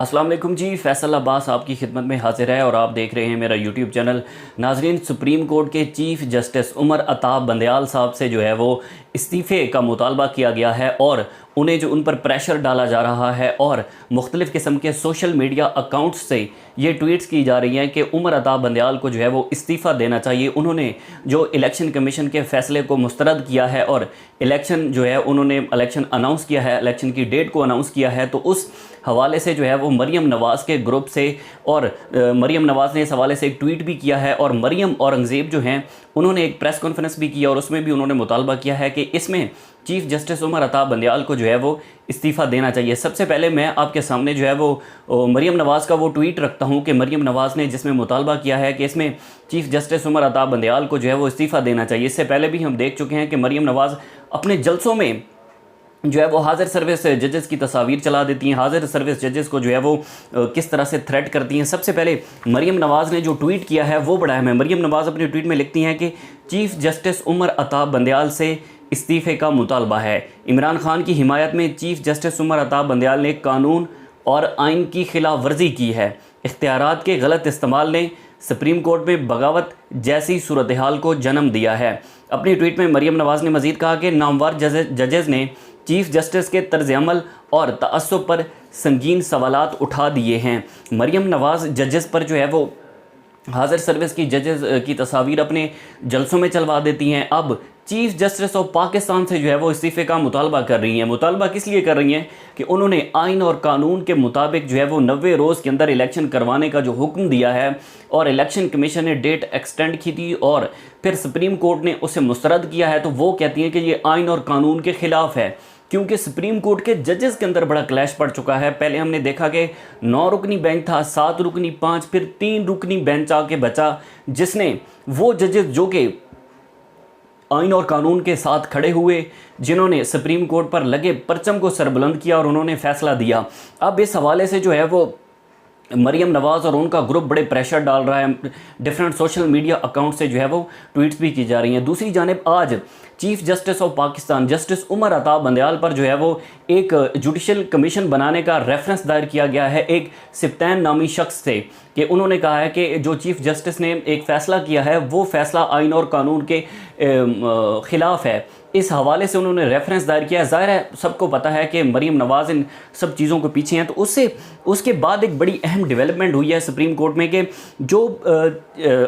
अस्सलाम वालेकुम जी, फैसल अब्बास आपकी खिदमत में हाजिर है और आप देख रहे हैं मेरा यूट्यूब चैनल। नाजरीन, सुप्रीम कोर्ट के चीफ जस्टिस उमर अता बंदयाल साहब से जो है वो इस्तीफ़े का मुतालबा किया गया है और उन्हें जो उन पर प्रेशर डाला जा रहा है और मुख्तलिफ़ किस्म के सोशल मीडिया अकाउंट्स से ये ट्वीट्स की जा रही हैं कि उमर अता बंदयाल को जो है वो इस्तीफ़ा देना चाहिए। उन्होंने जो इलेक्शन कमीशन के फ़ैसले को मुस्तरद किया है और इलेक्शन जो है उन्होंने इलेक्शन अनाउंस किया है, इलेक्शन की डेट को अनाउंस किया है, तो उस हवाले से जो है वो मरीम नवाज़ के ग्रुप से और मरीम नवाज़ ने इस हवाले से एक ट्वीट भी किया है और मरीम औरंगज़ेब जो हैं उन्होंने एक प्रेस कॉन्फ्रेंस भी किया और उसमें भी उन्होंने मुतालबा किया है कि इसमें चीफ जस्टिस उमर अता बंदयाल को जो है वो इस्तीफ़ा देना चाहिए। सबसे पहले मैं आपके सामने जो है वो मरीम नवाज़ का वो ट्वीट रखता हूँ कि मरीम नवाज़ ने जिसमें मुतालबा किया है कि इसमें चीफ जस्टिस उमर अता बंदयाल को जो है वो इस्तीफ़ा देना चाहिए। इससे पहले भी हम देख चुके हैं कि मरीम नवाज़ अपने जलसों में जो है वो हाज़िर सर्विस जजेस की तस्वीर चला देती हैं, हाज़िर सर्विस जजेस को जो है वो किस तरह से थ्रेट करती हैं। सबसे पहले मरीम नवाज़ ने जो ट्वीट किया है वो बड़ा अहम है। मरीम नवाज़ अपने ट्वीट में लिखती हैं कि चीफ जस्टिस उमर अता बंदयाल से इस्तीफ़े का मुतालबा है। इमरान खान की हिमायत में चीफ जस्टिस उमर अता बंदयाल ने कानून और आइन की खिलाफ वर्जी की है। इख्तियारात के गलत इस्तेमाल ने सुप्रीम कोर्ट में बगावत जैसी सूरत हाल को जन्म दिया है। अपनी ट्वीट में मरीम नवाज़ ने मज़ीद कहा कि नामवर जजेज़ ने चीफ जस्टिस के तर्ज अमल और तअस्सुब पर संगीन सवालात उठा दिए हैं। मरीम नवाज़ जजेस पर जो है वो हाज़िर सर्विस की जजेस की तस्वीर अपने जलसों में चलवा देती हैं। अब चीफ जस्टिस ऑफ पाकिस्तान से जो है वो इस्तीफ़े का मुतालबा कर रही हैं। मुतालबा किस लिए कर रही हैं कि उन्होंने आइन और कानून के मुताबिक जो है वो 90 रोज़ के अंदर इलेक्शन करवाने का जो हुक्म दिया है और इलेक्शन कमीशन ने डेट एक्सटेंड की थी और फिर सुप्रीम कोर्ट ने उसे मुस्तरद किया है, तो वो कहती हैं कि ये आइन और कानून के ख़िलाफ़ है क्योंकि सुप्रीम कोर्ट के जजेस के अंदर बड़ा क्लैश पड़ चुका है। पहले हमने देखा कि 9 रुकनी बेंच था, 7 रुकनी 5, फिर 3 रुकनी बेंच आके बचा, जिसने वो जजेस जो कि आइन और कानून के साथ खड़े हुए, जिन्होंने सुप्रीम कोर्ट पर लगे परचम को सरबुलंद किया और उन्होंने फैसला दिया। अब इस हवाले से जो है वो मरीम नवाज़ और उनका ग्रुप बड़े प्रेशर डाल रहा है। डिफरेंट सोशल मीडिया अकाउंट से जो है वो ट्वीट्स भी की जा रही हैं। दूसरी जानिब आज chief justice of Pakistan justice Umar Ata Bandial पर जो है वो एक जुडिशल कमीशन बनाने का रेफरेंस दायर किया गया है एक सिप्तैन नामी शख्स से, कि उन्होंने कहा है कि जो चीफ जस्टिस ने एक फ़ैसला किया है वो फ़ैसला आइन और कानून के ख़िलाफ़ है। इस हवाले से उन्होंने रेफरेंस दायर किया है। ज़ाहिर है सबको पता है कि मरीम नवाज़ इन सब चीज़ों के पीछे हैं। तो उसके बाद एक बड़ी अहम डेवलपमेंट हुई है सुप्रीम कोर्ट में कि जो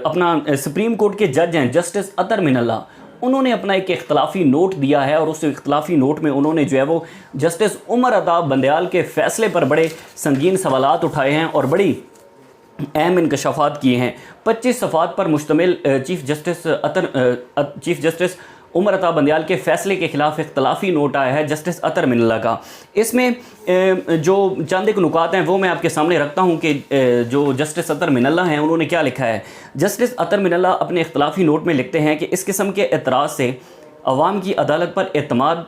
अपना सुप्रीम कोर्ट के जज हैं जस्टिस अतर मिनल्ला, उन्होंने अपना एक इख्तलाफी नोट दिया है और उस इख्तलाफी नोट में उन्होंने जो है वो जस्टिस उमर अता बंदयाल के फ़ैसले पर बड़े संगीन सवालात उठाए हैं और बड़ी अहम इंकशाफात किए हैं। 25 सफ़ात पर मुश्तमिल चीफ जस्टिस उमर अता बंदयाल के फ़ैसले के ख़िलाफ़ इख्तलाफी नोट आया है जस्टिस अतर मिनल्ला का। इसमें जो चंद एक नुकात हैं वो मैं आपके सामने रखता हूं कि जो जस्टिस अतर मिनल्ला हैं उन्होंने क्या लिखा है। जस्टिस अतर मिनल्ला अपने इख्तलाफी नोट में लिखते हैं कि इस किस्म के एतराज़ से अवाम की अदालत पर एतमाद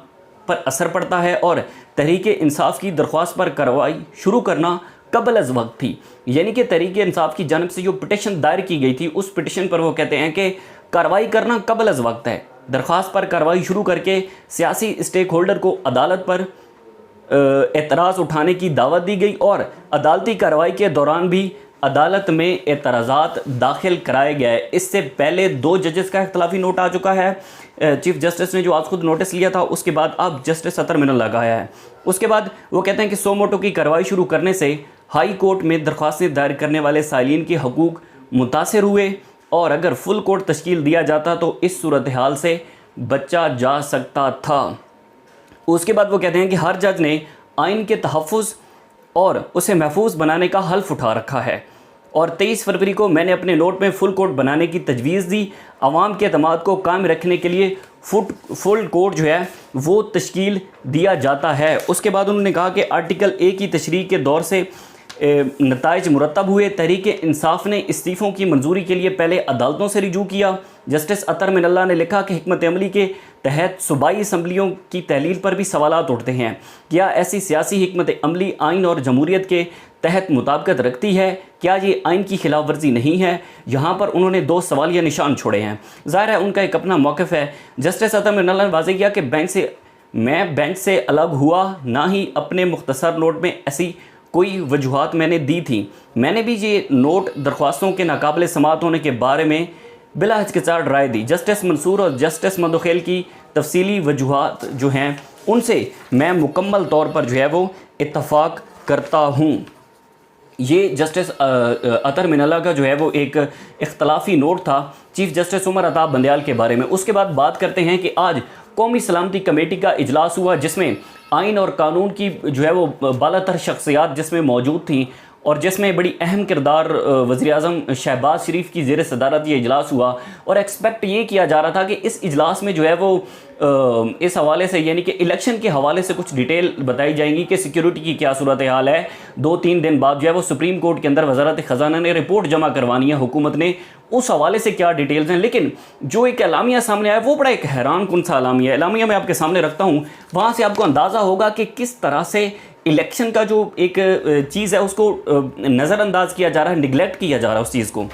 पर असर पड़ता है और तहरीक इंसाफ की दरख्वास्त पर कार्रवाई शुरू करना कबल अज़ वक्त थी। यानी कि तहरीक इंसाफ की जानब से जो पिटिशन दायर की गई थी उस पिटिशन पर वो कहते हैं कि कार्रवाई करना कबल अज़ वक्त है। दरख्वास्त पर कार्रवाई शुरू करके सियासी स्टेक होल्डर को अदालत पर एतराज़ उठाने की दावत दी गई और अदालती कार्रवाई के दौरान भी अदालत में एतराज़ात दाखिल कराए गए। इससे पहले 2 जजेस का इख्तलाफी नोट आ चुका है। चीफ जस्टिस ने जो आज खुद नोटिस लिया था उसके बाद अब जस्टिस अतर मिनल्ला लगाया है। उसके बाद वो कहते हैं कि सो मोटो की कार्रवाई शुरू करने से हाई कोर्ट में दरख्वास्तें दायर करने वाले साइलिन के हकूक़ मुतासर हुए और अगर फुल कोर्ट तश्कील दिया जाता तो इस सूरत हाल से बचा जा सकता था। उसके बाद वो कहते हैं कि हर जज ने आइन के तहफ़्फ़ुज़ और उसे महफूज बनाने का हल्फ उठा रखा है और 23 फरवरी को मैंने अपने नोट में फुल कोर्ट बनाने की तजवीज़ दी। आवाम के अतमाद को कायम रखने के लिए फुल कोर्ट जो है वो तश्कील दिया जाता है। उसके बाद उन्होंने कहा कि आर्टिकल 1 की तशरीह के दौर से नताइज मुरतब हुए। तहरीक इंसाफ ने इस्तीफ़ों की मंजूरी के लिए पहले अदालतों से रिजू किया। जस्टिस अतर मिनल्ला ने लिखा कि हिकमत अमली के तहत सूबाई असम्बलियों की तहलील पर भी सवालात उठते हैं। क्या ऐसी सियासी हिकमत अमली आइन और जमहूरियत के तहत मुताबिकत रखती है? क्या ये आइन की खिलाफ वर्जी नहीं है? यहाँ पर उन्होंने 2 सवालिया निशान छोड़े हैं। ज़ाहिर है उनका एक अपना मौक़िफ़ है। जस्टिस अतर मिनल्ला ने वाज़ेह किया कि मैं बेंच से अलग हुआ, ना ही अपने मुख्तसर नोट में ऐसी कोई वजूहात मैंने दी थी। मैंने भी ये नोट दरख्वास्तों के नाकाबिल समाअत होने के बारे में बिला हिचकिचाहट राय दी। जस्टिस मंसूर और जस्टिस मंदोखेल की तफसीली वजूहात जो हैं उनसे मैं मुकम्मल तौर पर जो है वो इत्तफ़ाक़ करता हूँ। ये जस्टिस अतर मिनल्ला का जो है वो एक इख्तलाफी नोट था चीफ़ जस्टिस उमर अता बंदयाल के बारे में। उसके बाद बात करते हैं कि आज कौमी सलामती कमेटी का इजलास हुआ, जिसमें आइन और कानून की जो है वो बालातर शख्सियात जिसमें मौजूद थी और जिसमें बड़ी अहम किरदार वज़ीर-ए-आज़म शहबाज शरीफ की ज़ेर सदारत ये इजलास हुआ। और एक्सपेक्ट ये किया जा रहा था कि इस इजलास में जो है वो इस हवाले से यानी कि इलेक्शन के हवाले से कुछ डिटेल बताई जाएंगी कि सिक्योरिटी की क्या सूरत हाल है। 2-3 दिन बाद जो है वो सुप्रीम कोर्ट के अंदर वज़ारत ख़ज़ाना ने रिपोर्ट जमा करवानी है हुकूमत ने, उस हवाले से क्या डिटेल्स हैं। लेकिन जो एक एलामिया सामने आया वो बड़ा एक हैरान कुन सा एलामिया मैं आपके सामने रखता हूँ, वहाँ से आपको अंदाज़ा होगा कि किस तरह से इलेक्शन का जो एक चीज़ है उसको नज़रअंदाज किया जा रहा है, निगलेक्ट किया जा रहा है उस चीज़ को।